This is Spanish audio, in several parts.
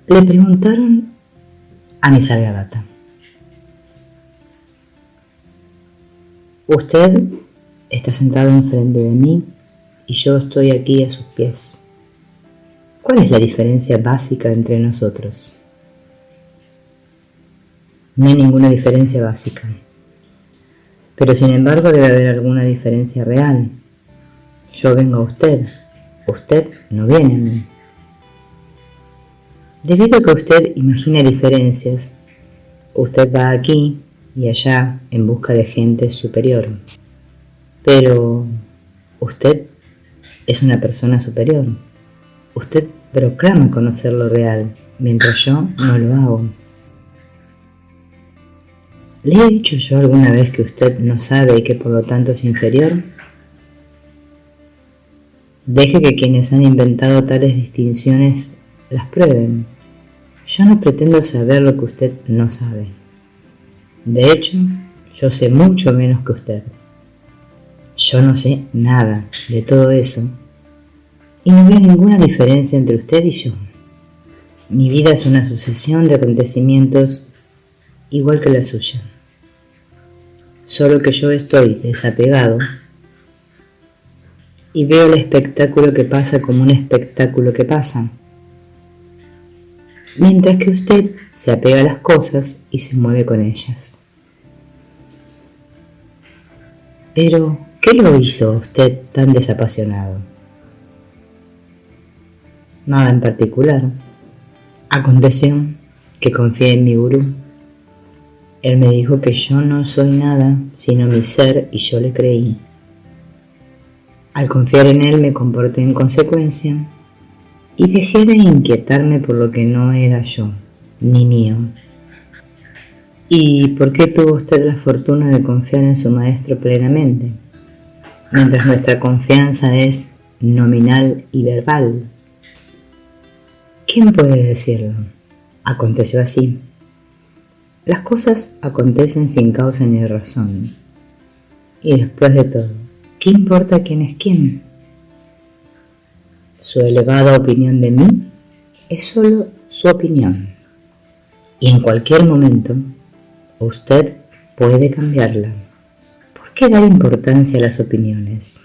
Le preguntaron a Nisargadatta: usted está sentado enfrente de mí y yo estoy aquí a sus pies. ¿Cuál es la diferencia básica entre nosotros? No hay ninguna diferencia básica, pero sin embargo debe haber alguna diferencia real. Yo vengo a usted no viene a mí. Debido a que usted imagina diferencias, usted va aquí y allá en busca de gente superior. Pero usted es una persona superior. Usted proclama conocer lo real, mientras yo no lo hago. ¿Le he dicho yo alguna vez que usted no sabe y que por lo tanto es inferior? Deje que quienes han inventado tales distinciones las prueben. Yo no pretendo saber lo que usted no sabe. De hecho, yo sé mucho menos que usted. Yo no sé nada de todo eso y no veo ninguna diferencia entre usted y yo. Mi vida es una sucesión de acontecimientos igual que la suya. Solo que yo estoy desapegado y veo el espectáculo que pasa como un espectáculo que pasa, mientras que usted se apega a las cosas y se mueve con ellas. Pero, ¿qué lo hizo usted tan desapasionado? Nada en particular. Aconteció que confié en mi gurú. Él me dijo que yo no soy nada sino mi ser y yo le creí. Al confiar en él me comporté en consecuencia y dejé de inquietarme por lo que no era yo, ni mío. ¿Y por qué tuvo usted la fortuna de confiar en su maestro plenamente, mientras nuestra confianza es nominal y verbal? ¿Quién puede decirlo? Aconteció así. Las cosas acontecen sin causa ni razón. Y después de todo, ¿qué importa quién es quién? Su elevada opinión de mí es solo su opinión. Y en cualquier momento, usted puede cambiarla. ¿Por qué dar importancia a las opiniones?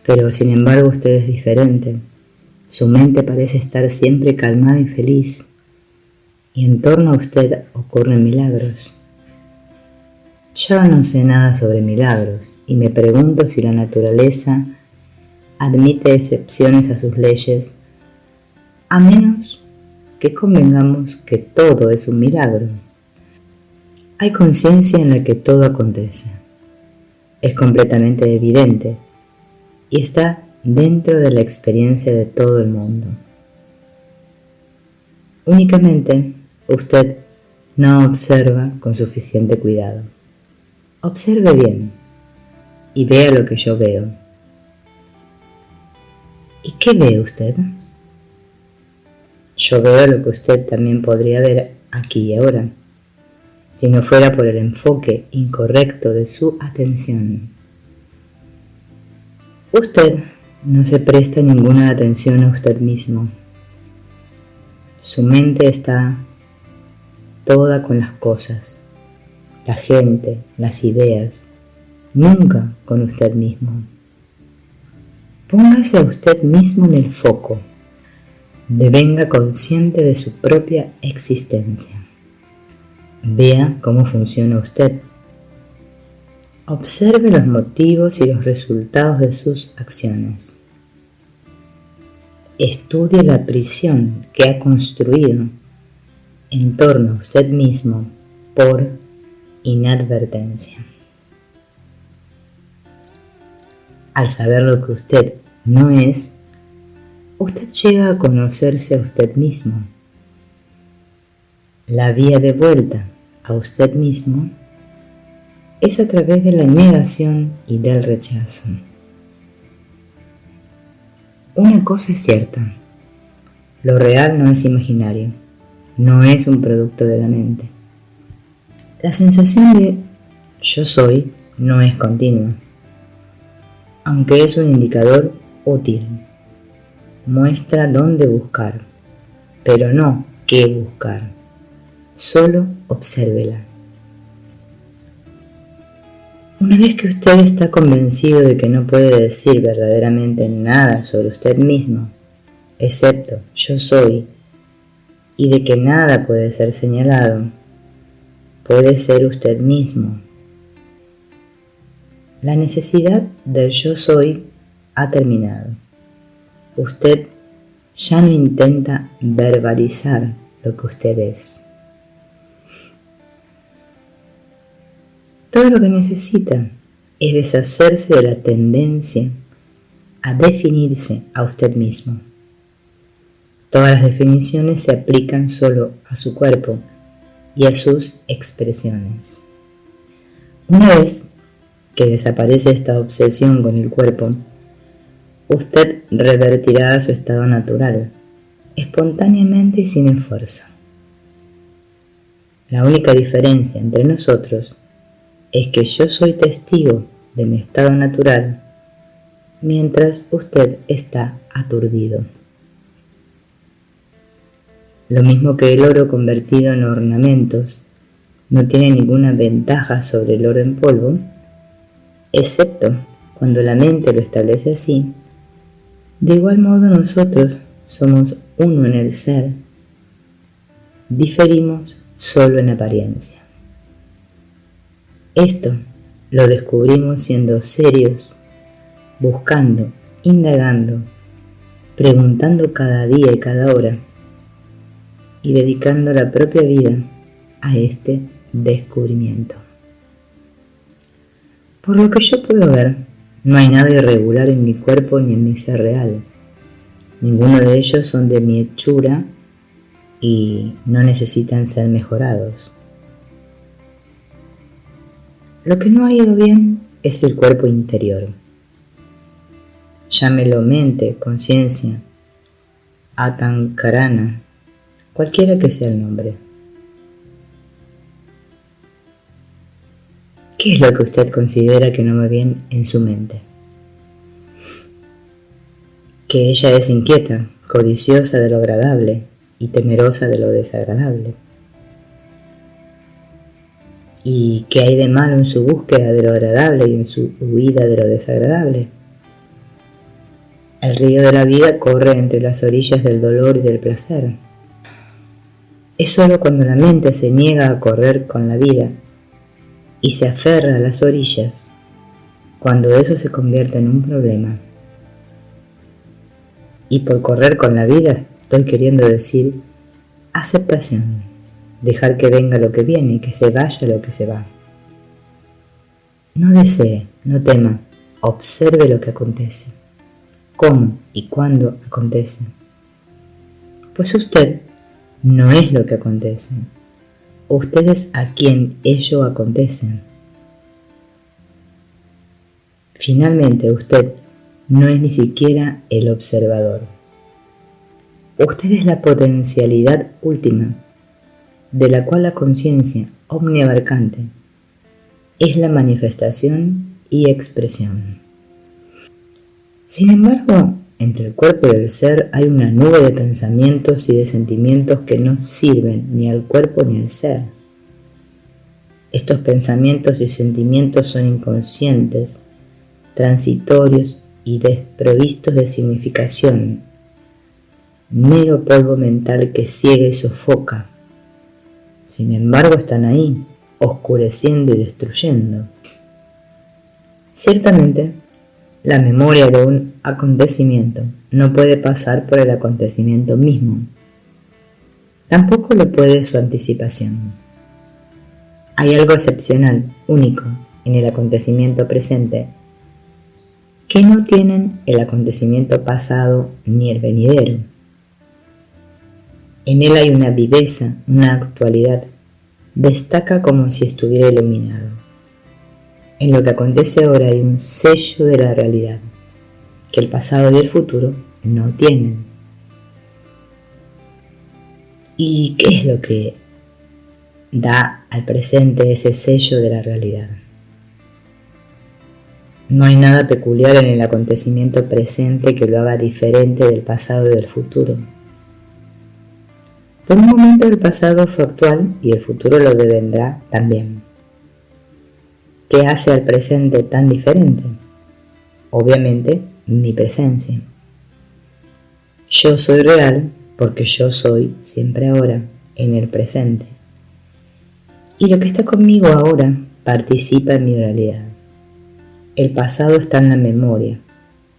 Pero sin embargo usted es diferente. Su mente parece estar siempre calmada y feliz. Y en torno a usted ocurren milagros. Yo no sé nada sobre milagros y me pregunto si la naturaleza admite excepciones a sus leyes, a menos que convengamos que todo es un milagro. Hay conciencia en la que todo acontece. Es completamente evidente y está dentro de la experiencia de todo el mundo. Únicamente usted no observa con suficiente cuidado. Observe bien y vea lo que yo veo. ¿Y qué ve usted? Yo veo lo que usted también podría ver aquí y ahora, si no fuera por el enfoque incorrecto de su atención. Usted no se presta ninguna atención a usted mismo. Su mente está toda con las cosas, la gente, las ideas, nunca con usted mismo. Póngase a usted mismo en el foco, devenga consciente de su propia existencia. Vea cómo funciona usted. Observe los motivos y los resultados de sus acciones. Estudie la prisión que ha construido en torno a usted mismo por inadvertencia. Al saber lo que usted no es, usted llega a conocerse a usted mismo. La vía de vuelta a usted mismo es a través de la negación y del rechazo. Una cosa es cierta: lo real no es imaginario, no es un producto de la mente. La sensación de yo soy no es continua, aunque es un indicador útil. Muestra dónde buscar. pero no qué buscar. Solo obsérvela. Una vez que usted está convencido de que no puede decir verdaderamente nada sobre usted mismo, excepto yo soy, y de que nada puede ser señalado, puede ser usted mismo. La necesidad del yo soy ha terminado. Usted ya no intenta verbalizar lo que usted es. Todo lo que necesita es deshacerse de la tendencia a definirse a usted mismo. Todas las definiciones se aplican solo a su cuerpo y a sus expresiones. Una vez que desaparece esta obsesión con el cuerpo, usted revertirá a su estado natural, espontáneamente y sin esfuerzo. La única diferencia entre nosotros es que yo soy testigo de mi estado natural, mientras usted está aturdido. Lo mismo que el oro convertido en ornamentos no tiene ninguna ventaja sobre el oro en polvo, excepto cuando la mente lo establece así. De igual modo nosotros somos uno en el ser, diferimos solo en apariencia. Esto lo descubrimos siendo serios, buscando, indagando, preguntando cada día y cada hora, y dedicando la propia vida a este descubrimiento. Por lo que yo puedo ver, no hay nada irregular en mi cuerpo ni en mi ser real. Ninguno de ellos son de mi hechura y no necesitan ser mejorados. Lo que no ha ido bien es el cuerpo interior. Llámelo mente, conciencia, atankarana, cualquiera que sea el nombre. ¿Qué es lo que usted considera que no va bien en su mente? Que ella es inquieta, codiciosa de lo agradable y temerosa de lo desagradable. ¿Y qué hay de malo en su búsqueda de lo agradable y en su huida de lo desagradable? El río de la vida corre entre las orillas del dolor y del placer. Es solo cuando la mente se niega a correr con la vida y se aferra a las orillas, cuando eso se convierte en un problema. Y por correr con la vida estoy queriendo decir aceptación, dejar que venga lo que viene y que se vaya lo que se va. No desee, no tema, observe lo que acontece, cómo y cuándo acontece. Pues usted no es lo que acontece, usted es a quien ello acontece. Finalmente usted no es ni siquiera el observador. Usted es la potencialidad última, de la cual la conciencia omniabarcante es la manifestación y expresión. Sin embargo, entre el cuerpo y el ser hay una nube de pensamientos y de sentimientos que no sirven ni al cuerpo ni al ser. Estos pensamientos y sentimientos son inconscientes, transitorios y desprovistos de significación, mero polvo mental que ciega y sofoca. Sin embargo, están ahí, oscureciendo y destruyendo. Ciertamente, la memoria de un acontecimiento no puede pasar por el acontecimiento mismo. Tampoco lo puede su anticipación. Hay algo excepcional, único, en el acontecimiento presente, que no tienen el acontecimiento pasado ni el venidero. En él hay una viveza, una actualidad, destaca como si estuviera iluminado. En lo que acontece ahora hay un sello de la realidad, que el pasado y el futuro no tienen. ¿Y qué es lo que da al presente ese sello de la realidad? No hay nada peculiar en el acontecimiento presente que lo haga diferente del pasado y del futuro. Por un momento el pasado fue actual y el futuro lo devendrá también. ¿Qué hace al presente tan diferente? Obviamente, mi presencia. Yo soy real porque yo soy siempre ahora, en el presente. Y lo que está conmigo ahora participa en mi realidad. El pasado está en la memoria,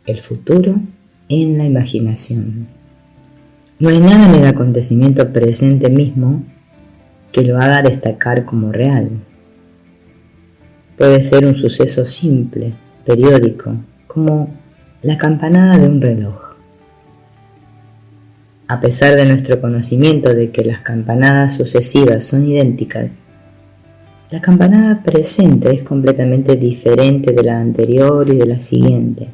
el futuro en la imaginación. No hay nada en el acontecimiento presente mismo que lo haga destacar como real. Puede ser un suceso simple, periódico, como la campanada de un reloj. A pesar de nuestro conocimiento de que las campanadas sucesivas son idénticas, la campanada presente es completamente diferente de la anterior y de la siguiente,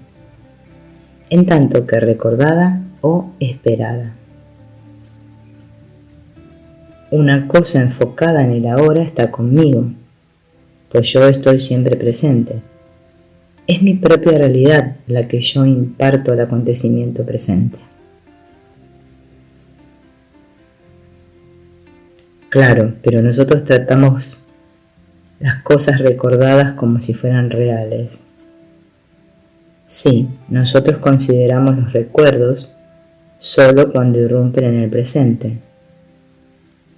en tanto que recordada o esperada. Una cosa enfocada en el ahora está conmigo, pues yo estoy siempre presente. Es mi propia realidad la que yo imparto al acontecimiento presente. Claro, pero nosotros tratamos las cosas recordadas como si fueran reales. Sí, nosotros consideramos los recuerdos solo cuando irrumpen en el presente.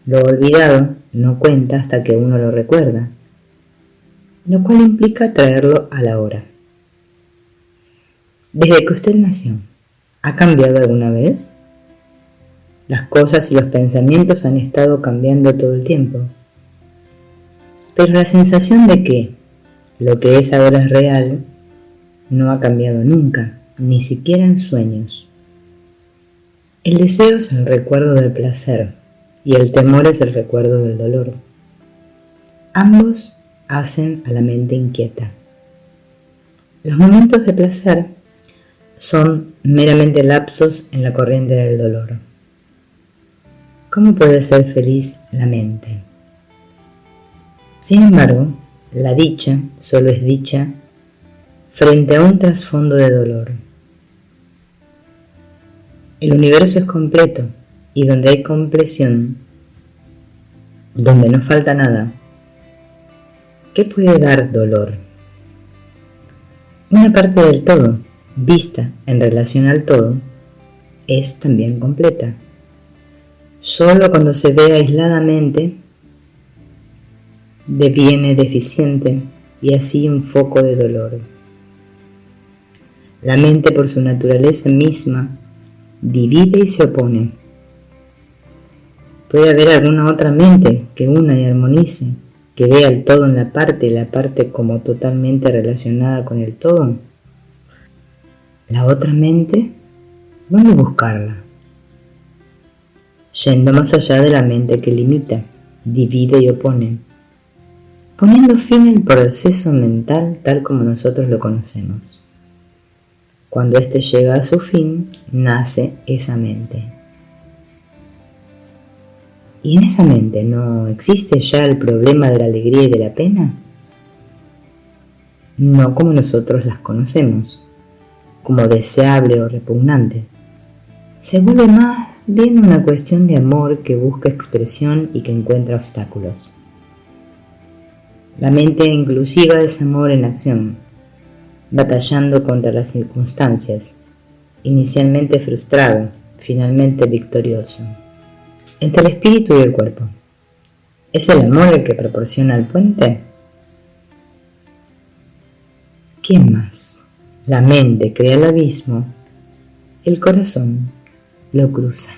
Lo olvidado no cuenta hasta que uno lo recuerda, lo cual implica traerlo a la hora. Desde que usted nació, ¿ha cambiado alguna vez? Las cosas y los pensamientos han estado cambiando todo el tiempo. Pero la sensación de que lo que es ahora es real no ha cambiado nunca, ni siquiera en sueños. El deseo es el recuerdo del placer y el temor es el recuerdo del dolor. Ambos hacen a la mente inquieta. Los momentos de placer son meramente lapsos en la corriente del dolor. ¿Cómo puede ser feliz la mente? Sin embargo, la dicha solo es dicha frente a un trasfondo de dolor. El universo es completo y donde hay compleción, donde no falta nada, ¿qué puede dar dolor? Una parte del todo, vista en relación al todo, es también completa. Solo cuando se ve aisladamente deviene deficiente y así un foco de dolor. La mente por su naturaleza misma divide y se opone. Puede haber alguna otra mente que una y armonice, que vea el todo en la parte y la parte como totalmente relacionada con el todo. La otra mente, ¿dónde buscarla? Yendo más allá de la mente que limita, divide y opone, poniendo fin al proceso mental tal como nosotros lo conocemos. Cuando éste llega a su fin, nace esa mente. ¿Y en esa mente no existe ya el problema de la alegría y de la pena? No como nosotros las conocemos, como deseable o repugnante. Se vuelve más bien una cuestión de amor que busca expresión y que encuentra obstáculos. La mente inclusiva es amor en acción, batallando contra las circunstancias, inicialmente frustrado, finalmente victorioso. Entre el espíritu y el cuerpo, ¿es el amor el que proporciona el puente? ¿Quién más? La mente crea el abismo, el corazón lo cruza.